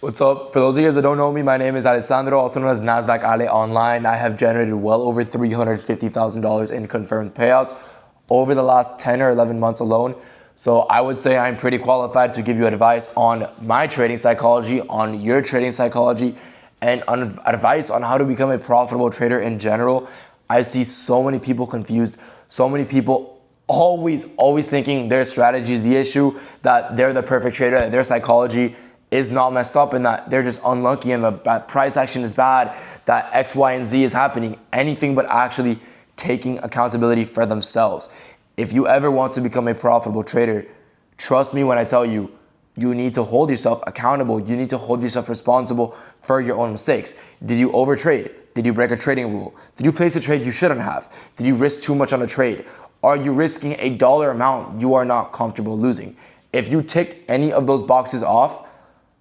What's up? For those of you guys that don't know me, my name is Alessandro, also known as NadaqAle online. I have generated well over $350,000 in confirmed payouts over the last 10 or 11 months alone. So I would say I'm pretty qualified to give you advice on my trading psychology, on your trading psychology, and on advice on how to become a profitable trader in general. I see so many people confused, so many people always thinking their strategy is the issue, that they're the perfect trader, that their psychology is not messed up, and that they're just unlucky and the price action is bad, that X, Y, and Z is happening. Anything but actually taking accountability for themselves. If you ever want to become a profitable trader, trust me when I tell you, you need to hold yourself accountable. You need to hold yourself responsible for your own mistakes. Did you overtrade? Did you break a trading rule? Did you place a trade you shouldn't have? Did you risk too much on a trade? Are you risking a dollar amount you are not comfortable losing? If you ticked any of those boxes off,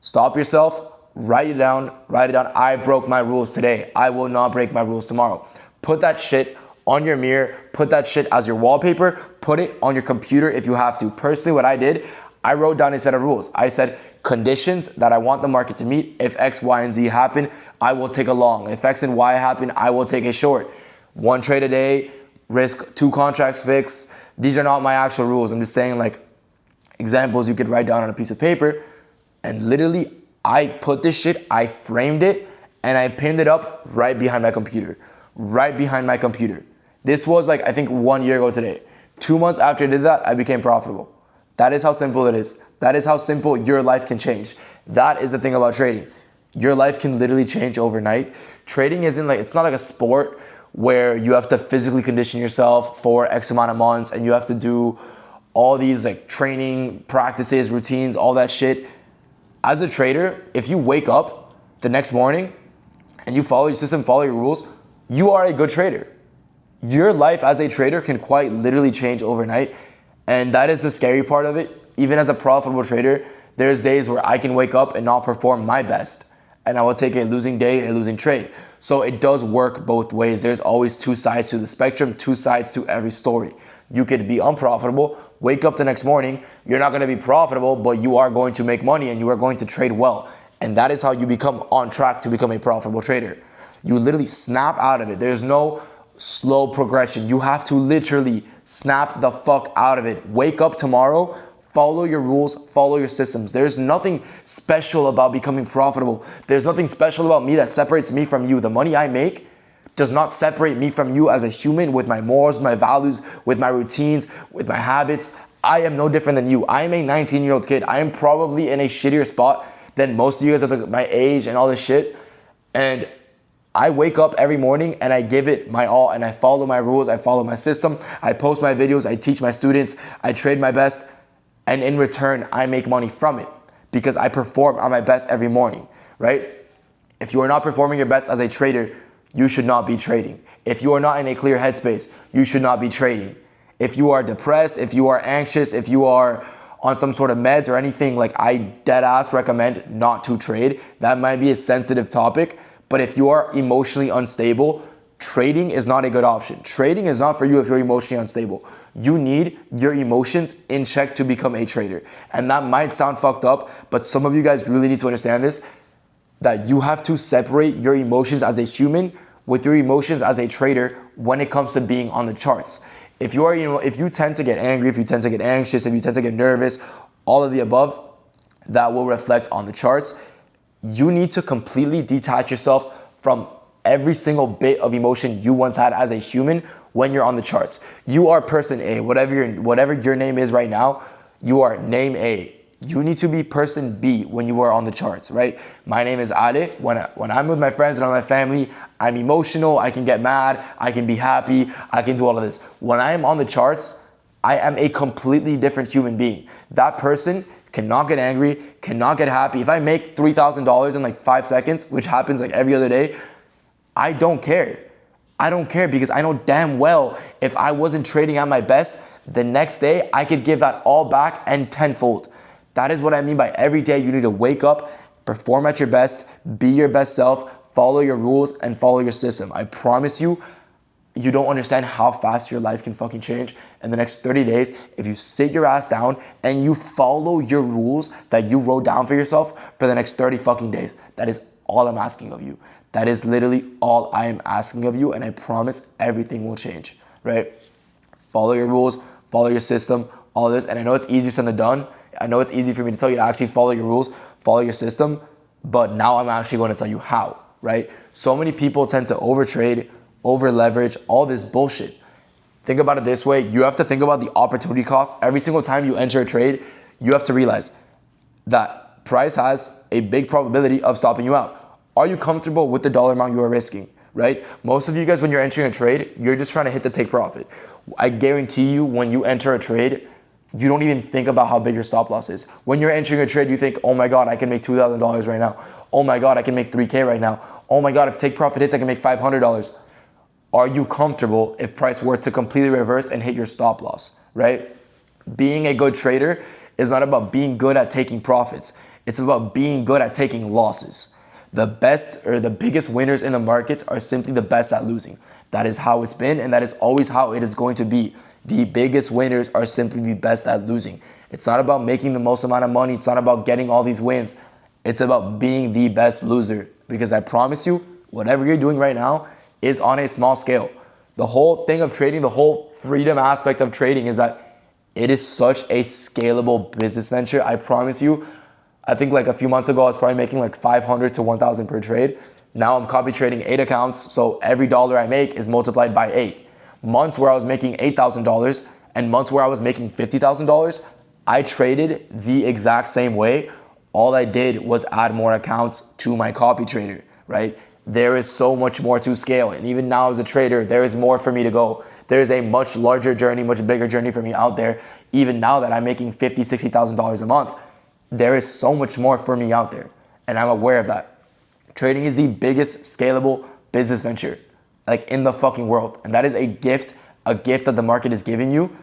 stop yourself, write it down. I broke my rules today. I will not break my rules tomorrow. Put that shit on your mirror, put that shit as your wallpaper, put it on your computer if you have to. Personally, what I did, I wrote down a set of rules. I said conditions that I want the market to meet. If X, Y, and Z happen, I will take a long. If X and Y happen, I will take a short. 1 trade a day, risk 2 contracts fixed. These are not my actual rules. I'm just saying like examples you could write down on a piece of paper. And literally, I put this shit, I framed it, and I pinned it up right behind my computer. This was like, I think 1 year ago today. 2 months after I did that, I became profitable. That is how simple it is. That is how simple your life can change. That is the thing about trading. Your life can literally change overnight. Trading isn't like, it's not like a sport where you have to physically condition yourself for X amount of months and you have to do all these like training practices, routines, all that shit. As a trader, if you wake up the next morning and you follow your system, follow your rules, you are a good trader. Your life as a trader can quite literally change overnight. And that is the scary part of it. Even as a profitable trader, there's days where I can wake up and not perform my best. And I will take a losing day, a losing trade. So it does work both ways. There's always 2 sides to the spectrum, 2 sides to every story. You could be unprofitable, wake up the next morning, you're not going to be profitable, but you are going to make money and you are going to trade well. And that is how you become on track to become a profitable trader. You literally snap out of it. There's no slow progression. You have to literally snap the fuck out of it. Wake up tomorrow, follow your rules, follow your systems. There's nothing special about becoming profitable. There's nothing special about me that separates me from you. The money I make does not separate me from you as a human, with my morals, my values, with my routines, with my habits. I am no different than you. I am a 19-year-old kid. I am probably in a shittier spot than most of you guys at my age and all this shit. And I wake up every morning and I give it my all and I follow my rules, I follow my system, I post my videos, I teach my students, I trade my best, and in return, I make money from it because I perform at my best every morning, right? If you are not performing your best as a trader, you should not be trading. If you are not in a clear headspace, you should not be trading. If you are depressed, if you are anxious, if you are on some sort of meds or anything, like I dead ass recommend not to trade. That might be a sensitive topic, but if you are emotionally unstable, trading is not a good option. Trading is not for you if you're emotionally unstable. You need your emotions in check to become a trader. And that might sound fucked up, but some of you guys really need to understand this, that you have to separate your emotions as a human with your emotions as a trader when it comes to being on the charts. If you tend to get angry, if you tend to get anxious, if you tend to get nervous, all of the above, that will reflect on the charts. You need to completely detach yourself from every single bit of emotion you once had as a human when you're on the charts. You are person A, whatever your name is right now, you are name A. You need to be person B when you are on the charts, right? My name is Ale. When I'm with my friends and my family, I'm emotional, I can get mad, I can be happy, I can do all of this. When I am on the charts, I am a completely different human being. That person cannot get angry, cannot get happy. If I make $3,000 in like 5 seconds, which happens like every other day, I don't care. I don't care because I know damn well if I wasn't trading at my best, the next day I could give that all back and tenfold. That is what I mean by every day you need to wake up, perform at your best, be your best self, follow your rules, and follow your system. I promise you, You don't understand how fast your life can fucking change in the next 30 days if you sit your ass down and you follow your rules that you wrote down for yourself for the next 30 fucking days. That is all I'm asking of you. That is literally all I am asking of you, and I promise everything will change, right? Follow your rules, follow your system, all this. And I know it's easier said than done. I know it's easy for me to tell you to actually follow your rules, follow your system, but now I'm actually going to tell you how, right? So many people tend to overtrade, over leverage, all this bullshit. Think about it this way. You have to think about the opportunity cost. Every single time you enter a trade, you have to realize that price has a big probability of stopping you out. Are you comfortable with the dollar amount you are risking, right? Most of you guys, when you're entering a trade, you're just trying to hit the take profit. I guarantee you, when you enter a trade, you don't even think about how big your stop loss is. When you're entering a trade, you think, oh my God, I can make $2,000 right now. Oh my God, I can make $3K right now. Oh my God, if take profit hits, I can make $500. Are you comfortable if price were to completely reverse and hit your stop loss, right? Being a good trader is not about being good at taking profits. It's about being good at taking losses. The best or the biggest winners in the markets are simply the best at losing. That is how it's been, and that is always how it is going to be. The biggest winners are simply the best at losing. It's not about making the most amount of money. It's not about getting all these wins. It's about being the best loser. Because I promise you, whatever you're doing right now is on a small scale. The whole thing of trading, the whole freedom aspect of trading is that it is such a scalable business venture. I promise you, I think like a few months ago, I was probably making like 500 to 1,000 per trade. Now I'm copy trading 8 accounts. So every dollar I make is multiplied by 8. Months where I was making $8,000 and months where I was making $50,000, I traded the exact same way. All I did was add more accounts to my copy trader, right? There is so much more to scale. And even now as a trader, there is more for me to go. There is a much larger journey, much bigger journey for me out there. Even now that I'm making $50,000, $60,000 a month, there is so much more for me out there. And I'm aware of that. Trading is the biggest scalable business venture like in the fucking world. And that is a gift that the market is giving you.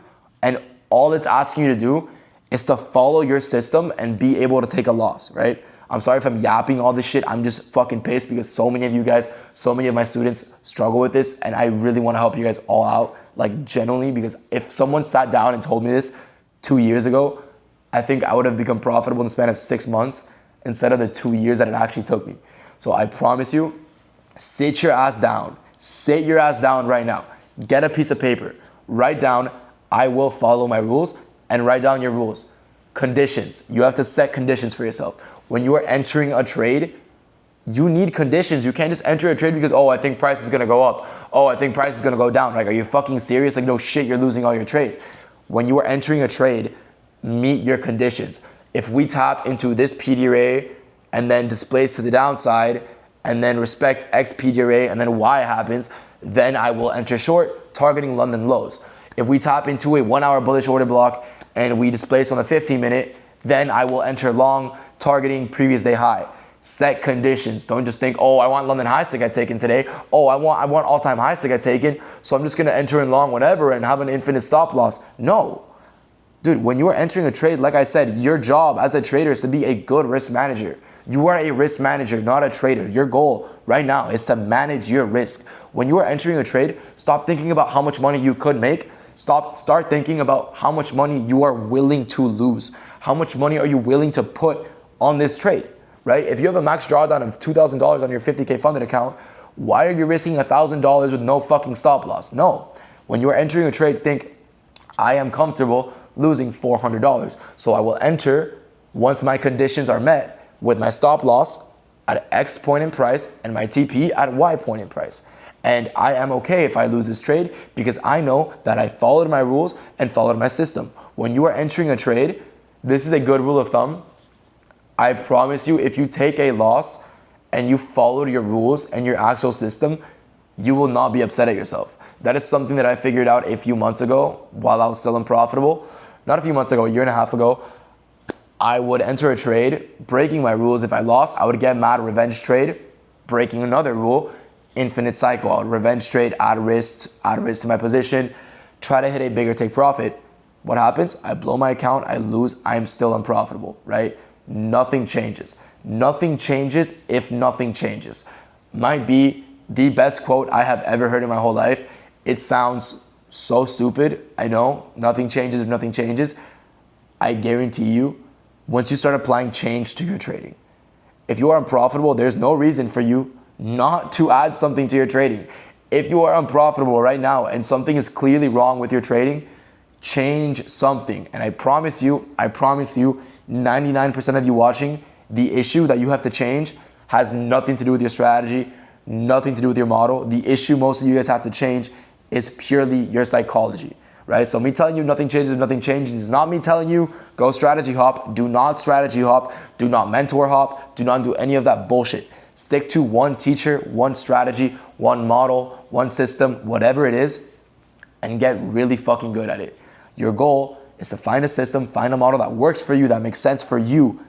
And all it's asking you to do is to follow your system and be able to take a loss, right? I'm sorry if I'm yapping all this shit. I'm just fucking pissed because so many of you guys, so many of my students struggle with this, and I really want to help you guys all out, like genuinely, because if someone sat down and told me this 2 years ago, I think I would have become profitable in the span of 6 months instead of the 2 years that it actually took me. So I promise you, sit your ass down. Sit your ass down right now. Get a piece of paper. Write down, I will follow my rules, and write down your rules. Conditions. You have to set conditions for yourself. When you are entering a trade, you need conditions. You can't just enter a trade because, oh, I think price is going to go up. Oh, I think price is going to go down. Like, are you fucking serious? Like, no shit, you're losing all your trades. When you are entering a trade, meet your conditions. If we tap into this PD array and then displays to the downside and then respect X PD array and then Y happens, then I will enter short, targeting London lows. If we tap into a 1 hour bullish order block and we displace on the 15 minute, then I will enter long, targeting previous day high. Set conditions. Don't just think, oh, I want London highs to get taken today. Oh, I want all-time highs to get taken, so I'm just gonna enter in long whenever and have an infinite stop loss. No. Dude, when you are entering a trade, like I said, your job as a trader is to be a good risk manager. You are a risk manager, not a trader. Your goal right now is to manage your risk. When you are entering a trade, stop thinking about how much money you could make. Start thinking about how much money you are willing to lose. How much money are you willing to put on this trade, right? If you have a max drawdown of $2,000 on your 50K funded account, why are you risking $1,000 with no fucking stop loss? No. When you are entering a trade, think, I am comfortable losing $400. So I will enter once my conditions are met with my stop loss at X point in price and my TP at Y point in price. And I am okay if I lose this trade because I know that I followed my rules and followed my system. When you are entering a trade, this is a good rule of thumb. I promise you, if you take a loss and you followed your rules and your actual system, you will not be upset at yourself. That is something that I figured out a few months ago while I was still unprofitable. Not a few months ago, a year and a half ago. I would enter a trade, breaking my rules. If I lost, I would get mad, revenge trade, breaking another rule, infinite cycle. I would revenge trade, add risk to my position, try to hit a bigger take profit. What happens? I blow my account, I lose, I'm still unprofitable, right? Nothing changes. Nothing changes if nothing changes. Might be the best quote I have ever heard in my whole life. It sounds so stupid. I know, nothing changes if nothing changes. I guarantee you, once you start applying change to your trading, if you are unprofitable, there's no reason for you not to add something to your trading. If you are unprofitable right now and something is clearly wrong with your trading, change something. And I promise you, 99% of you watching, the issue that you have to change has nothing to do with your strategy, nothing to do with your model. The issue most of you guys have to change is purely your psychology, right? So me telling you nothing changes if nothing changes is not me telling you go strategy hop. Do not strategy hop. Do not mentor hop. Do not do any of that bullshit. Stick to one teacher, one strategy, one model, one system, whatever it is, and get really fucking good at it. Your goal is to find a system, find a model that works for you, that makes sense for you,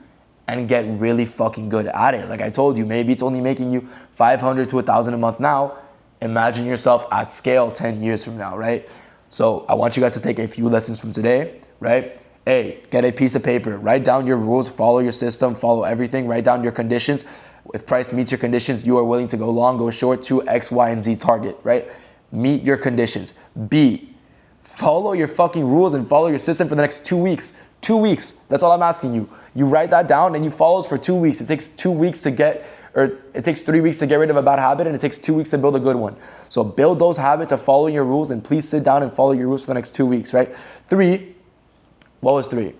and get really fucking good at it. Like I told you, maybe it's only making you 500 to 1,000 a month now. Imagine yourself at scale 10 years from now, right? So I want you guys to take a few lessons from today, right? A, get a piece of paper, write down your rules, follow your system, follow everything, write down your conditions. If price meets your conditions, you are willing to go long, go short to X, Y, and Z target, right? Meet your conditions. B, follow your fucking rules and follow your system for the next 2 weeks. 2 weeks, that's all I'm asking you. You write that down and you follow it for 2 weeks. It takes 2 weeks to get, or it takes 3 weeks to get rid of a bad habit, and it takes 2 weeks to build a good one. So build those habits of following your rules, and please sit down and follow your rules for the next 2 weeks, right? 3, what was 3?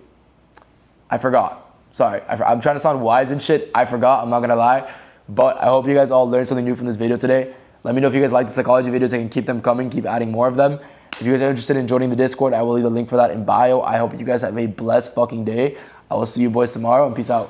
I forgot. Sorry, I'm trying to sound wise and shit. I forgot, I'm not gonna lie. But I hope you guys all learned something new from this video today. Let me know if you guys like the psychology videos. I can keep them coming, keep adding more of them. If you guys are interested in joining the Discord, I will leave the link for that in bio. I hope you guys have a blessed fucking day. I will see you boys tomorrow, and peace out.